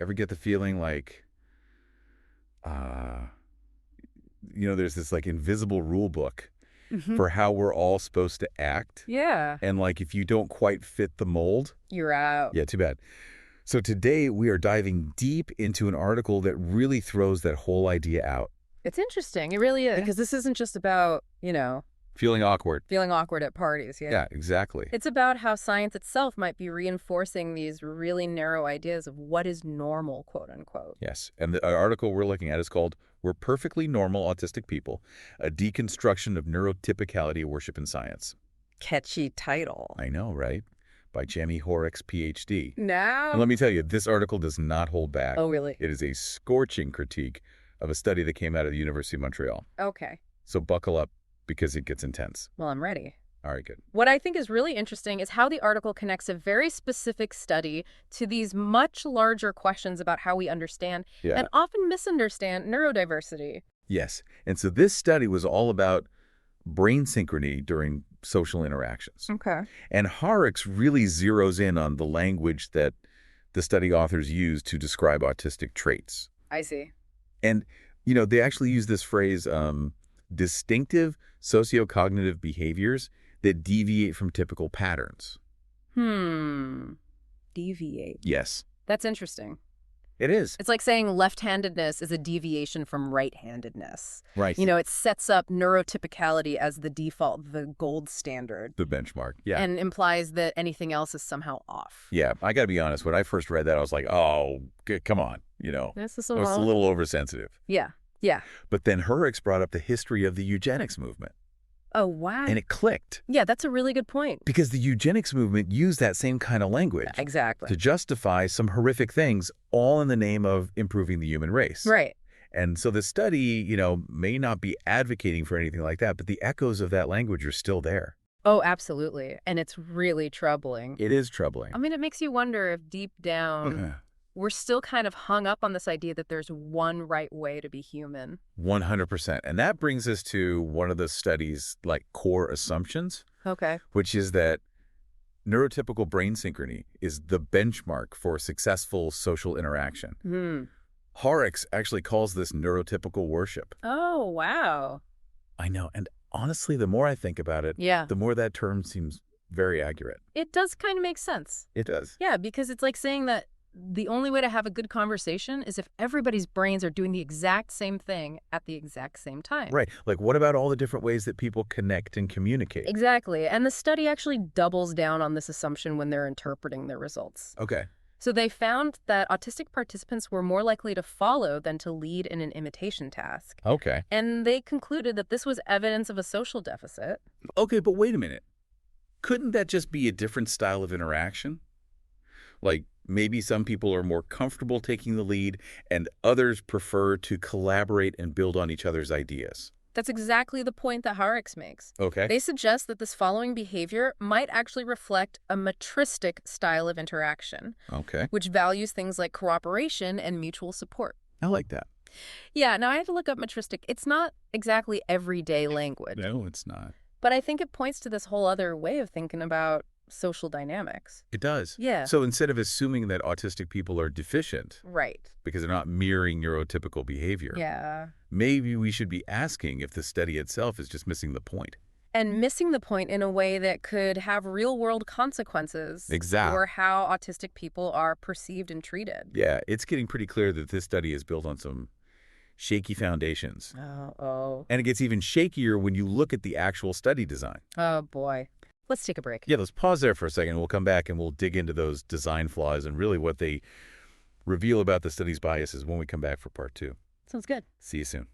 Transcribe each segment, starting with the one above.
Ever get the feeling like, uh, there's this like invisible rule book Hmm. for how we're all supposed to act? Yeah. And like if you don't quite fit the mold, You're out. yeah, too bad. So today we are diving deep into an article that really throws that whole idea out. It's interesting. It really is. Yeah. Because this isn't just about, Feeling awkward. feeling awkward at parties. Yeah. Yeah, exactly. It's about how science itself might be reinforcing these really narrow ideas of what is normal, quote unquote. Yes. And the article we're looking at is called We're Perfectly Normal Autistic People, a deconstruction of neurotypicality, worship, and science. Catchy title. I know, right? By Jaime Hoerricks, PhD. Now? And let me tell you, this article does not hold back. Oh, really? It is a scorching critique of a study that came out of the University of Montreal. Okay. So buckle up because it gets intense. Well, I'm ready. All right, good. What I think is really interesting is how the article connects a very specific study to these much larger questions about how we understand Yeah. and often misunderstand neurodiversity. Yes. And so this study was all about brain synchrony during social interactions. Okay. And Hoerricks really zeroes in on the language that the study authors use to describe autistic traits. I see. And, they actually use this phrase, distinctive sociocognitive behaviors that deviate from typical patterns. Deviate. Yes, That's interesting. it is. It's like saying left-handedness is a deviation from right-handedness. Right. It sets up neurotypicality as the default, the gold standard, The benchmark. Yeah. and implies that anything else is somehow off. Yeah, I got to be honest. When I first read that, I was like, oh, come on, This is It's a little oversensitive. Yeah. Yeah. But then Hoerricks brought up the history of the eugenics movement, Oh, wow. and it clicked. Yeah, that's a really good point. Because the eugenics movement used that same kind of language Exactly. to justify some horrific things, all in the name of improving the human race. Right. And so the study, may not be advocating for anything like that, but the echoes of that language are still there. Oh, absolutely. And it's really troubling. It is troubling. I mean, it makes you wonder if deep down we're still kind of hung up on this idea that there's one right way to be human. 100%. And that brings us to one of the study's core assumptions, Okay. which is that neurotypical brain synchrony is the benchmark for successful social interaction. Hoerricks actually calls this neurotypical worship. Oh, wow. I know. And honestly, the more I think about it, Yeah. the more that term seems very accurate. It does kind of make sense. It does. Yeah, because it's like saying that the only way to have a good conversation is if everybody's brains are doing the exact same thing at the exact same time. Right. Like, what about all the different ways that people connect and communicate? Exactly. And the study actually doubles down on this assumption when they're interpreting their results. Okay. So they found that autistic participants were more likely to follow than to lead in an imitation task. Okay. And they concluded that this was evidence of a social deficit. Okay, but wait a minute. Couldn't that just be a different style of interaction? Like, maybe some people are more comfortable taking the lead and others prefer to collaborate and build on each other's ideas. That's exactly the point that Hoerricks makes. Okay. They suggest that this following behavior might actually reflect a matristic style of interaction, Okay. which values things like cooperation and mutual support. I like that. Yeah, now I had to look up matristic. It's not exactly everyday language, No, it's not. but I think it points to this whole other way of thinking about social dynamics. It does. Yeah. So instead of assuming that autistic people are deficient Right. because they're not mirroring neurotypical behavior, Yeah. maybe we should be asking if the study itself is just missing the point. And missing the point in a way that could have real-world consequences Exactly. for how autistic people are perceived and treated. Yeah, it's getting pretty clear that this study is built on some shaky foundations. Oh. And it gets even shakier when you look at the actual study design. Oh, boy. Let's take a break. Yeah, let's pause there for a second. We'll come back and we'll dig into those design flaws and really what they reveal about the study's biases when we come back for part 2. Sounds good. See you soon.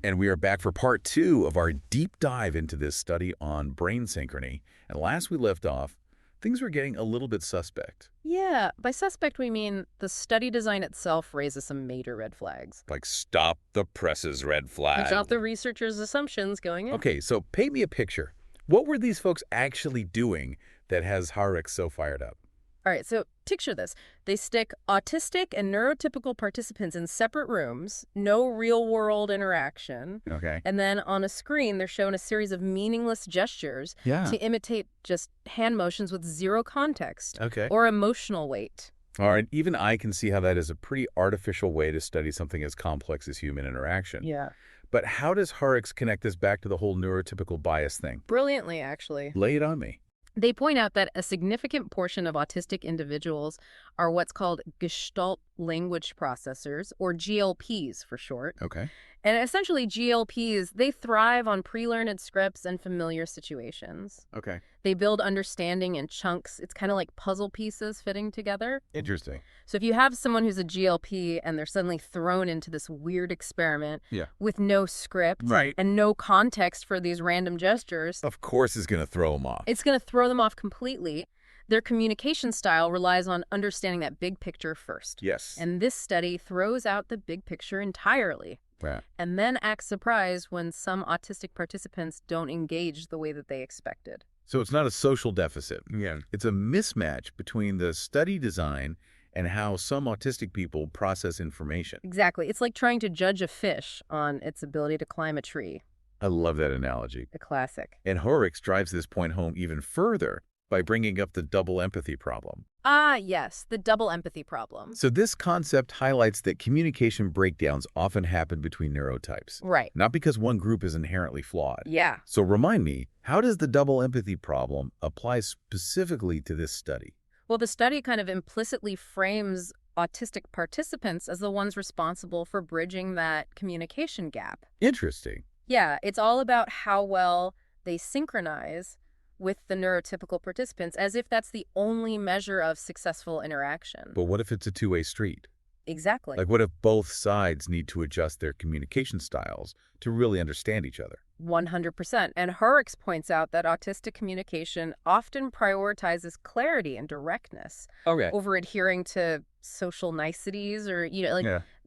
And we are back for part 2 of our deep dive into this study on brain synchrony. And last we left off, things were getting a little bit suspect. Yeah, by suspect we mean the study design itself raises some major red flags. Like, stop the press's red flag. Watch out the researchers' assumptions going in. Okay, so paint me a picture. What were these folks actually doing that has Hoerricks so fired up? All right, so picture this. They stick autistic and neurotypical participants in separate rooms, no real-world interaction. Okay. And then on a screen, they're shown a series of meaningless gestures Yeah. to imitate just hand motions with zero context Okay. or emotional weight. All right. Even I can see how that is a pretty artificial way to study something as complex as human interaction. Yeah. But how does Hoerricks connect this back to the whole neurotypical bias thing? Brilliantly, actually. Lay it on me. They point out that a significant portion of autistic individuals are what's called Gestalt language processors, or GLPs for short. Okay. And essentially, GLPs, they thrive on pre-learned scripts and familiar situations. Okay. They build understanding in chunks. It's kind of like puzzle pieces fitting together. Interesting. So if you have someone who's a GLP and they're suddenly thrown into this weird experiment with no script and no context for these random gestures, Of course it's going to throw them off. it's going to throw them off completely. Their communication style relies on understanding that big picture first. Yes. And this study throws out the big picture entirely. Right. And then acts surprised when some autistic participants don't engage the way that they expected. So it's not a social deficit. Yeah. It's a mismatch between the study design and how some autistic people process information. Exactly. It's like trying to judge a fish on its ability to climb a tree. I love that analogy. A classic. And Hoerricks drives this point home even further by bringing up the double empathy problem. Ah, yes, the double empathy problem. So this concept highlights that communication breakdowns often happen between neurotypes. Right. Not because one group is inherently flawed. Yeah. So remind me, how does the double empathy problem apply specifically to this study? Well, the study kind of implicitly frames autistic participants as the ones responsible for bridging that communication gap. Interesting. Yeah, it's all about how well they synchronize with the neurotypical participants, as if that's the only measure of successful interaction. But what if it's a two-way street? Exactly. Like what if both sides need to adjust their communication styles to really understand each other? 100%. And Hoerricks points out that autistic communication often prioritizes clarity and directness over adhering to social niceties or,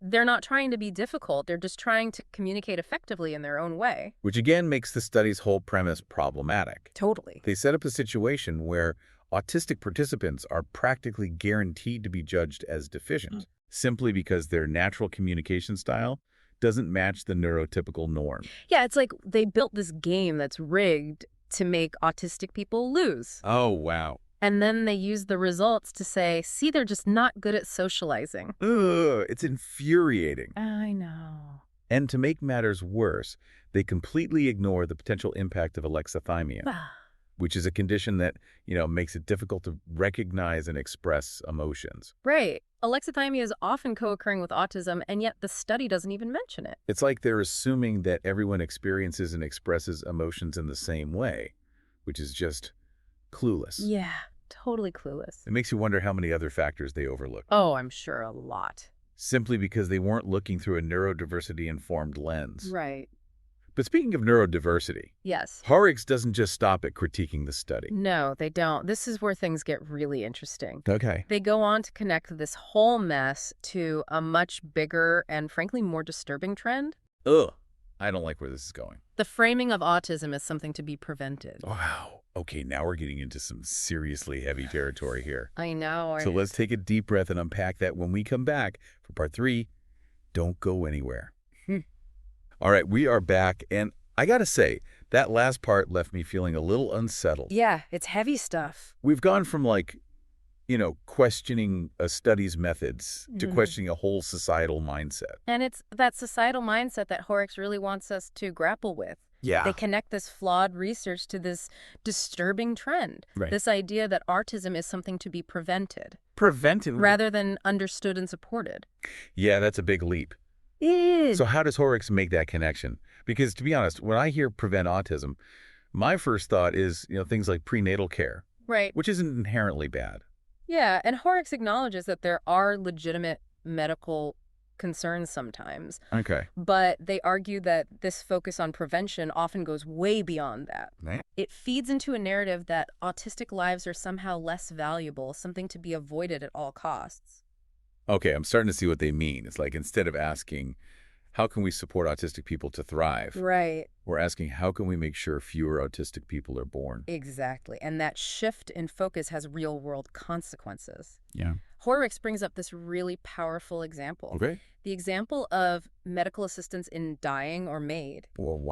they're not trying to be difficult. They're just trying to communicate effectively in their own way. Which again makes the study's whole premise problematic. Totally. They set up a situation where autistic participants are practically guaranteed to be judged as deficient simply because their natural communication style doesn't match the neurotypical norm. Yeah, it's like they built this game that's rigged to make autistic people lose. Oh, wow. And then they use the results to say, see, they're just not good at socializing. Ugh, it's infuriating. I know. And to make matters worse, they completely ignore the potential impact of alexithymia, which is a condition that, makes it difficult to recognize and express emotions. Right. Alexithymia is often co-occurring with autism, and yet the study doesn't even mention it. It's like they're assuming that everyone experiences and expresses emotions in the same way, which is just clueless. Yeah, totally clueless. It makes you wonder how many other factors they overlooked. Oh, I'm sure a lot. Simply because they weren't looking through a neurodiversity-informed lens. Right. But speaking of neurodiversity, Yes. Hoerricks doesn't just stop at critiquing the study. No, they don't. This is where things get really interesting. Okay. They go on to connect this whole mess to a much bigger and frankly more disturbing trend. Ugh. I don't like where this is going. The framing of autism as something to be prevented. Wow. Okay, now we're getting into some seriously heavy territory here. I know. So let's take a deep breath and unpack that when we come back for part 3. Don't go anywhere. All right, we are back, and I gotta say, that last part left me feeling a little unsettled. Yeah, it's heavy stuff. We've gone from questioning a study's methods to questioning a whole societal mindset. And it's that societal mindset that Hoerricks really wants us to grapple with. Yeah. They connect this flawed research to this disturbing trend. Right. This idea that autism is something to be prevented. Preventive. Rather than understood and supported. Yeah, that's a big leap. It is. So how does Hoerricks make that connection? Because to be honest, when I hear prevent autism, my first thought is, things like prenatal care. Right. Which isn't inherently bad. Yeah, and Hoerricks acknowledges that there are legitimate medical concerns sometimes. Okay. But they argue that this focus on prevention often goes way beyond that. Right. It feeds into a narrative that autistic lives are somehow less valuable, something to be avoided at all costs. Okay, I'm starting to see what they mean. It's like instead of asking, how can we support autistic people to thrive? Right. We're asking, how can we make sure fewer autistic people are born? Exactly. And that shift in focus has real-world consequences. Yeah. Hoerricks brings up this really powerful example. Okay. The example of medical assistance in dying or MAID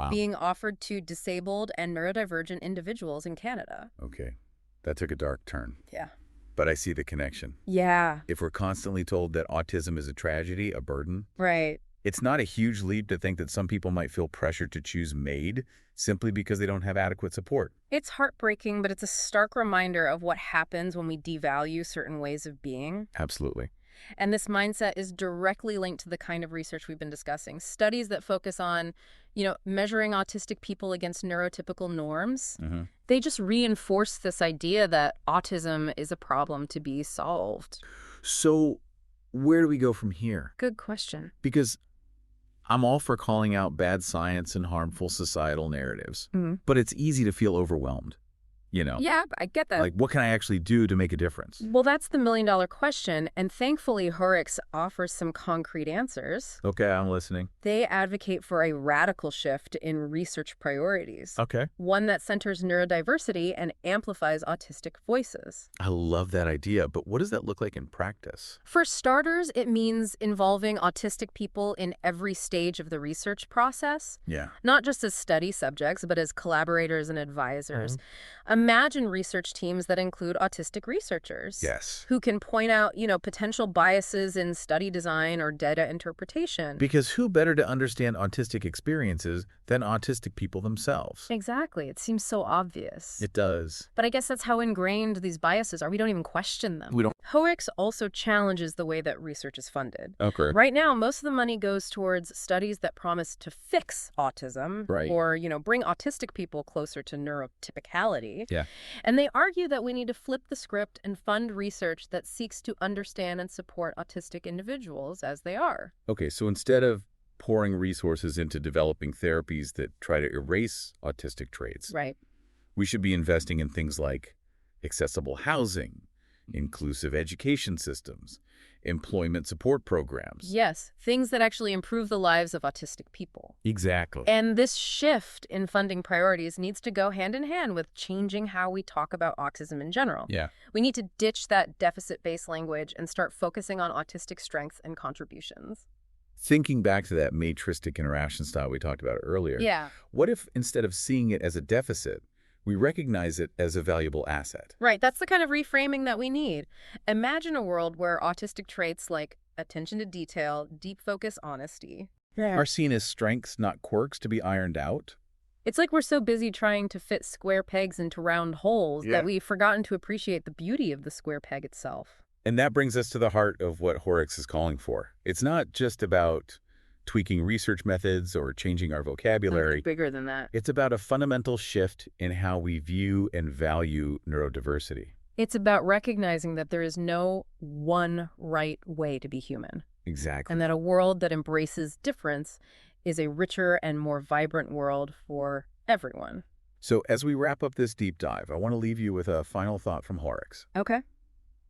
being offered to disabled and neurodivergent individuals in Canada. Okay. That took a dark turn. Yeah. But I see the connection. Yeah. If we're constantly told that autism is a tragedy, a burden, right, it's not a huge leap to think that some people might feel pressured to choose MAID simply because they don't have adequate support. It's heartbreaking, but it's a stark reminder of what happens when we devalue certain ways of being. Absolutely. And this mindset is directly linked to the kind of research we've been discussing. Studies that focus on, measuring autistic people against neurotypical norms, they just reinforce this idea that autism is a problem to be solved. So where do we go from here? Good question. Because I'm all for calling out bad science and harmful societal narratives, but it's easy to feel overwhelmed. Yeah, I get that. Like, what can I actually do to make a difference? Well, that's the million-dollar question, and thankfully, Hoerricks offers some concrete answers. Okay, I'm listening. They advocate for a radical shift in research priorities. Okay. One that centers neurodiversity and amplifies autistic voices. I love that idea, but what does that look like in practice? For starters, it means involving autistic people in every stage of the research process. Yeah. Not just as study subjects, but as collaborators and advisors. Imagine research teams that include autistic researchers. Yes. Who can point out, potential biases in study design or data interpretation. Because who better to understand autistic experiences than autistic people themselves? Exactly. It seems so obvious. It does. But I guess that's how ingrained these biases are. We don't even question them. We don't. Hoerricks also challenges the way that research is funded. Okay. Right now, most of the money goes towards studies that promise to fix autism. Right. Or, bring autistic people closer to neurotypicality. Yeah. And they argue that we need to flip the script and fund research that seeks to understand and support autistic individuals as they are. Okay, so instead of pouring resources into developing therapies that try to erase autistic traits, right, we should be investing in things like accessible housing, inclusive education systems, employment support programs. Yes, things that actually improve the lives of autistic people. Exactly. And this shift in funding priorities needs to go hand in hand with changing how we talk about autism in general. Yeah. We need to ditch that deficit-based language and start focusing on autistic strengths and contributions. Thinking back to that matristic interaction style we talked about earlier, what if instead of seeing it as a deficit, we recognize it as a valuable asset? Right, that's the kind of reframing that we need. Imagine a world where autistic traits like attention to detail, deep focus, honesty are seen as strengths, not quirks to be ironed out. It's like we're so busy trying to fit square pegs into round holes that we've forgotten to appreciate the beauty of the square peg itself. And that brings us to the heart of what Hoerricks is calling for. It's not just about tweaking research methods or changing our vocabulary. It's bigger than that. It's about a fundamental shift in how we view and value neurodiversity. It's about recognizing that there is no one right way to be human. Exactly. And that a world that embraces difference is a richer and more vibrant world for everyone. So as we wrap up this deep dive, I want to leave you with a final thought from Hoerricks. Okay.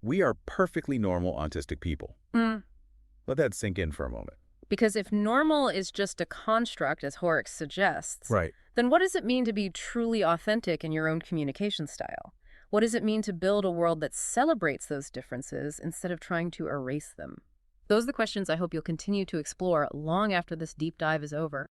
We are perfectly normal autistic people. Let that sink in for a moment. Because if normal is just a construct, as Hoerricks suggests, then what does it mean to be truly authentic in your own communication style? What does it mean to build a world that celebrates those differences instead of trying to erase them? Those are the questions I hope you'll continue to explore long after this deep dive is over.